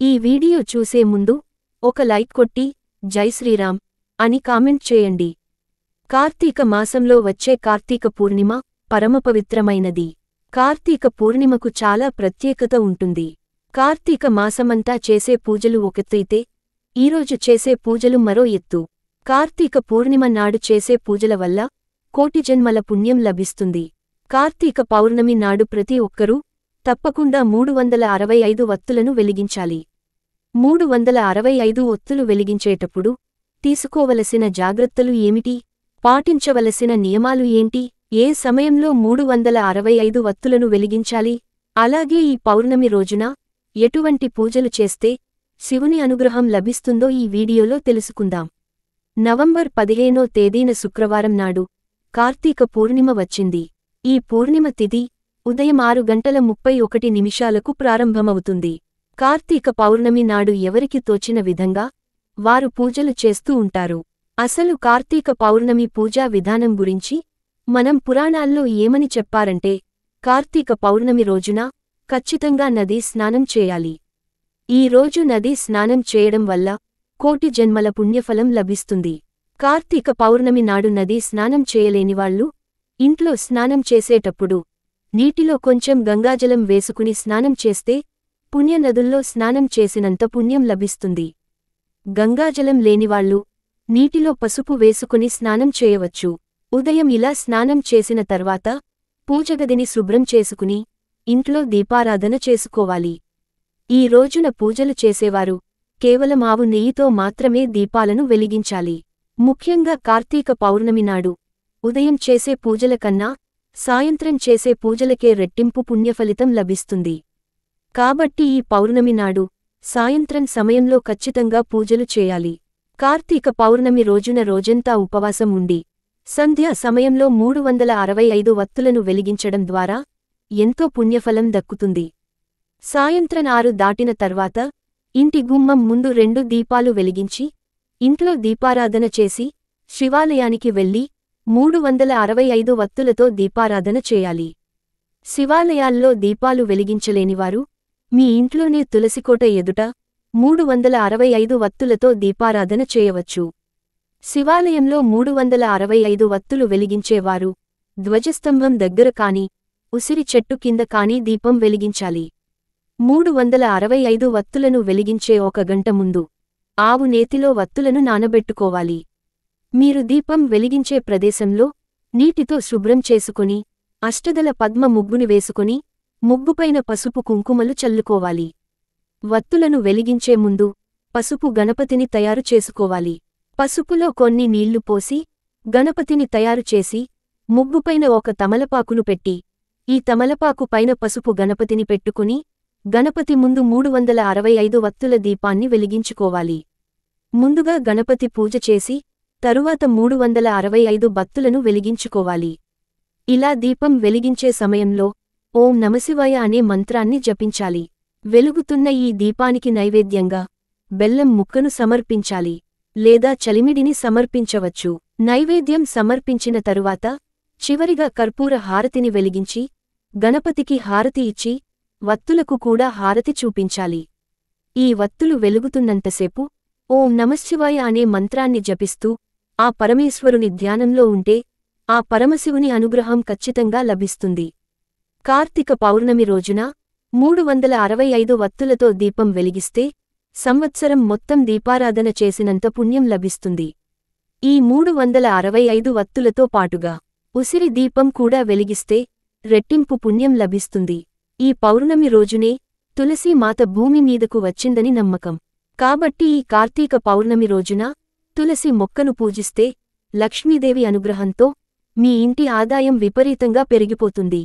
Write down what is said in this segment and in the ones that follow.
ఈ వీడియో చూసే ముందు ఒక లైక్ కొట్టి జై శ్రీరామ్ అని కామెంట్ చేయండి. కార్తీక మాసంలో వచ్చే కార్తీక పూర్ణిమ పరమపవిత్రమైనది. కార్తీక పూర్ణిమకు చాలా ప్రత్యేకత ఉంటుంది. కార్తీక మాసమంతా చేసే పూజలు ఒకెత్తైతే ఈరోజు చేసే పూజలు మరో ఎత్తు. కార్తీక పూర్ణిమ నాడు చేసే పూజల వల్ల కోటి జన్మల పుణ్యం లభిస్తుంది. కార్తీక పౌర్ణమి నాడు ప్రతి ఒక్కరూ తప్పకుండా 365 వత్తులను వెలిగించాలి. 365 ఒత్తులు వెలిగించేటప్పుడు తీసుకోవలసిన జాగ్రత్తలు ఏమిటి? పాటించవలసిన నియమాలు ఏంటి? ఏ సమయంలో 365 వత్తులను వెలిగించాలి? అలాగే ఈ పౌర్ణమి రోజున ఎటువంటి పూజలు చేస్తే శివుని అనుగ్రహం లభిస్తుందో ఈ వీడియోలో తెలుసుకుందాం. నవంబర్ 15వ తేదీన శుక్రవారం నాడు కార్తీక పూర్ణిమ వచ్చింది. ఈ పూర్ణిమ తిథి ఉదయం 6:31 ప్రారంభమవుతుంది. కార్తీక పౌర్ణమి నాడు ఎవరికి తోచిన విధంగా వారు పూజలు చేస్తూ ఉంటారు. అసలు కార్తీక పౌర్ణమి పూజా విధానం గురించి మనం పురాణాల్లో ఏమని చెప్పారంటే, కార్తీక పౌర్ణమి రోజున ఖచ్చితంగా నదీ స్నానం చేయాలి. ఈ రోజు నదీ స్నానం చేయడం వల్ల కోటి జన్మల పుణ్యఫలం లభిస్తుంది. కార్తీక పౌర్ణమి నాడు నదీ స్నానం చేయలేనివాళ్లు ఇంట్లో స్నానం చేసేటప్పుడు నీటిలో కొంచెం గంగాజలం వేసుకుని స్నానం చేస్తే పుణ్యనదుల్లో స్నానం చేసినంత పుణ్యం లభిస్తుంది. గంగాజలం లేనివాళ్లు నీటిలో పసుపు వేసుకుని స్నానం చేయవచ్చు. ఉదయం ఇలా స్నానం చేసిన తర్వాత పూజగదిని శుభ్రం చేసుకుని ఇంట్లో దీపారాధన చేసుకోవాలి. ఈ రోజున పూజలు చేసేవారు కేవలం ఆవు నెయ్యితో మాత్రమే దీపాలను వెలిగించాలి. ముఖ్యంగా కార్తీక పౌర్ణమి నాడు ఉదయం చేసే పూజల కన్నా సాయంత్రం చేసే పూజలకే రెట్టింపు పుణ్యఫలితం లభిస్తుంది. కాబట్టి ఈ పౌర్ణమి నాడు సాయంత్రం సమయంలో ఖచ్చితంగా పూజలు చేయాలి. కార్తీక పౌర్ణమి రోజున రోజంతా ఉపవాసం ఉండి సంధ్యా సమయంలో 365 వత్తులను వెలిగించడం ద్వారా ఎంతో పుణ్యఫలం దక్కుతుంది. సాయంత్రం 6 దాటిన తర్వాత ఇంటి గుమ్మం ముందు 2 దీపాలు వెలిగించి ఇంట్లో దీపారాధన చేసి శివాలయానికి వెళ్లి 365 వత్తులతో దీపారాధన చేయాలి. శివాలయాల్లో దీపాలు వెలిగించలేనివారు మీ ఇంట్లోనే తులసికోట ఎదుట 365 వత్తులతో దీపారాధన చేయవచ్చు. శివాలయంలో 365 వత్తులు వెలిగించేవారు ధ్వజస్తంభం దగ్గర కాని ఉసిరి చెట్టు కింద కాని దీపం వెలిగించాలి. 365 వత్తులను వెలిగించే 1 గంట ముందు ఆవు నేతిలో వత్తులను నానబెట్టుకోవాలి. మీరు దీపం వెలిగించే ప్రదేశంలో నీటితో శుభ్రం చేసుకుని అష్టదల పద్మ ముగ్గుని వేసుకుని ముగ్గుపైన పసుపు కుంకుమలు చల్లుకోవాలి. వత్తులను వెలిగించే ముందు పసుపు గణపతిని తయారు చేసుకోవాలి. పసుపులో కొన్ని నీళ్లు పోసి గణపతిని తయారు చేసి ముగ్గుపైన 1 తమలపాకును పెట్టి ఈ తమలపాకు పైన పసుపు గణపతిని పెట్టుకుని గణపతి ముందు 365 వత్తుల దీపాన్ని వెలిగించుకోవాలి. ముందుగా గణపతి పూజ చేసి తరువాత 365 బత్తులను వెలిగించుకోవాలి. ఇలా దీపం వెలిగించే సమయంలో ఓం నమశివాయ అనే మంత్రాన్ని జపించాలి. వెలుగుతున్న ఈ దీపానికి నైవేద్యంగా బెల్లం ముక్కను సమర్పించాలి లేదా చలిమిడిని సమర్పించవచ్చు. నైవేద్యం సమర్పించిన తరువాత చివరిగా కర్పూర హారతిని వెలిగించి గణపతికి హారతి ఇచ్చి వత్తులకు కూడా హారతి చూపించాలి. ఈ వత్తులు వెలుగుతున్నంతసేపు ఓం నమశివాయ అనే మంత్రాన్ని జపిస్తూ ఆ పరమేశ్వరుని ధ్యానంలో ఉంటే ఆ పరమశివుని అనుగ్రహం ఖచ్చితంగా లభిస్తుంది. కార్తీక పౌర్ణమి రోజున 365 వత్తులతో దీపం వెలిగిస్తే సంవత్సరం మొత్తం దీపారాధన చేసినంత పుణ్యం లభిస్తుంది. ఈ 365 వత్తులతో పాటుగా ఉసిరి దీపం కూడా వెలిగిస్తే రెట్టింపు పుణ్యం లభిస్తుంది. ఈ పౌర్ణమి రోజునే తులసీ మాత భూమి మీదకు వచ్చిందని నమ్మకం. కాబట్టి ఈ కార్తీక పౌర్ణమి రోజున తులసి మొక్కను పూజిస్తే లక్ష్మీదేవి అనుగ్రహంతో మీ ఇంటి ఆదాయం విపరీతంగా పెరిగిపోతుంది.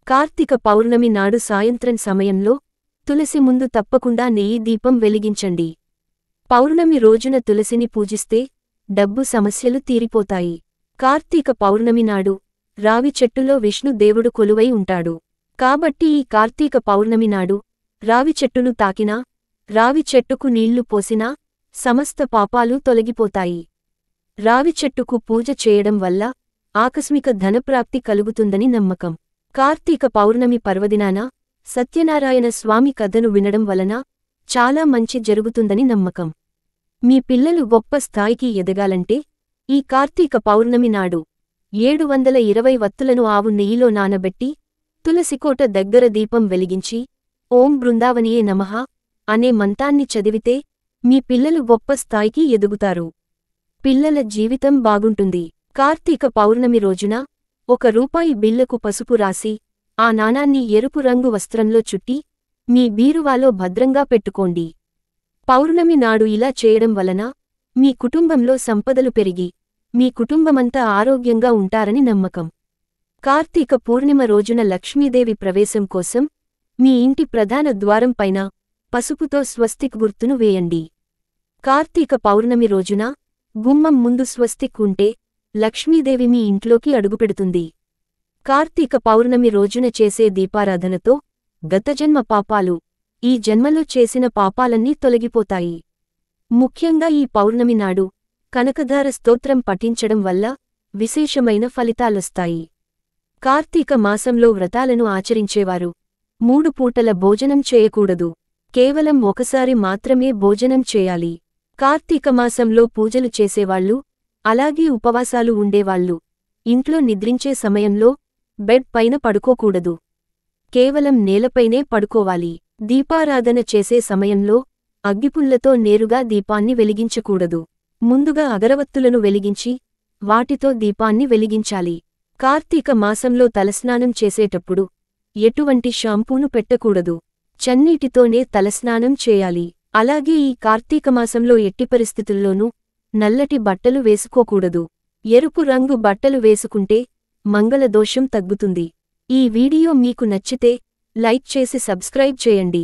కార్తీక పౌర్ణమి నాడు సాయంత్రం సమయంలో తులసి ముందు తప్పకుండా నెయ్యి దీపం వెలిగించండి. పౌర్ణమి రోజున తులసిని పూజిస్తే డబ్బు సమస్యలు తీరిపోతాయి. కార్తీక పౌర్ణమి నాడు రావి చెట్టులో విష్ణు దేవుడు కొలువై ఉంటాడు. కాబట్టి ఈ కార్తీక పౌర్ణమి నాడు రావి చెట్టును తాకినా రావి చెట్టుకు నీళ్లు పోసినా సమస్త పాపాలు తొలగిపోతాయి. రావి చెట్టుకు పూజ చేయడం వల్ల ఆకస్మిక ధనప్రాప్తి కలుగుతుందని నమ్మకం. కార్తీక పౌర్ణమి పర్వదినాన సత్యనారాయణ స్వామి కథను వినడం వలన చాలా మంచి జరుగుతుందని నమ్మకం. మీ పిల్లలు గొప్ప స్థాయికి ఎదగాలంటే ఈ కార్తీక పౌర్ణమి నాడు 720 వత్తులను ఆవు నెయ్యిలో నానబెట్టి తులసికోట దగ్గర దీపం వెలిగించి ఓం బృందావనియే నమః అనే మంతాన్ని చదివితే మీ పిల్లలు గొప్ప స్థాయికి ఎదుగుతారు. పిల్లల జీవితం బాగుంటుంది. కార్తీక పౌర్ణమి రోజున ₹1 బిళ్లకు పసుపు రాసి ఆ నాణాన్ని ఎరుపు రంగు వస్త్రంలో చుట్టి మీ బీరువాలో భద్రంగా పెట్టుకోండి. పౌర్ణమి నాడు ఇలా చేయడం వలన మీ కుటుంబంలో సంపదలు పెరిగి మీ కుటుంబమంతా ఆరోగ్యంగా ఉంటారని నమ్మకం. కార్తీక పూర్ణిమ రోజున లక్ష్మీదేవి ప్రవేశం కోసం మీ ఇంటి ప్రధాన ద్వారం పైన పసుపుతో స్వస్తిక్ గుర్తును వేయండి. కార్తీక పౌర్ణమి రోజున గుమ్మం ముందు స్వస్తిక్ ఉంటే లక్ష్మీదేవి మీ ఇంట్లోకి అడుగుపెడుతుంది. కార్తీక పౌర్ణమి రోజున చేసే దీపారాధనతో గతజన్మ పాపాలు, ఈ జన్మలో చేసిన పాపాలన్నీ తొలగిపోతాయి. ముఖ్యంగా ఈ పౌర్ణమి నాడు కనకధార స్తోత్రం పఠించడం వల్ల విశేషమైన ఫలితాలొస్తాయి. కార్తీక మాసంలో వ్రతాలను ఆచరించేవారు 3 పూటల భోజనం చేయకూడదు. కేవలం ఒకసారి మాత్రమే భోజనం చేయాలి. కార్తీక మాసంలో పూజలు చేసేవాళ్లు, అలాగే ఉపవాసాలు ఉండేవాళ్లు ఇంట్లో నిద్రించే సమయంలో బెడ్ పైన పడుకోకూడదు. కేవలం నేలపైనే పడుకోవాలి. దీపారాధన చేసే సమయంలో అగ్గిపుల్లతో నేరుగా దీపాన్ని వెలిగించకూడదు. ముందుగా అగరవత్తులను వెలిగించి వాటితో దీపాన్ని వెలిగించాలి. కార్తీక మాసంలో తలస్నానం చేసేటప్పుడు ఎటువంటి షాంపూను పెట్టకూడదు. చన్నీటితోనే తలస్నానం చేయాలి. అలాగే ఈ కార్తీక మాసంలో ఎట్టి పరిస్థితుల్లోనూ నల్లటి బట్టలు వేసుకోకూడదు. ఎరుపు రంగు బట్టలు వేసుకుంటే మంగళదోషం తగ్గుతుంది. ఈ వీడియో మీకు నచ్చితే లైక్ చేసి సబ్స్క్రైబ్ చేయండి.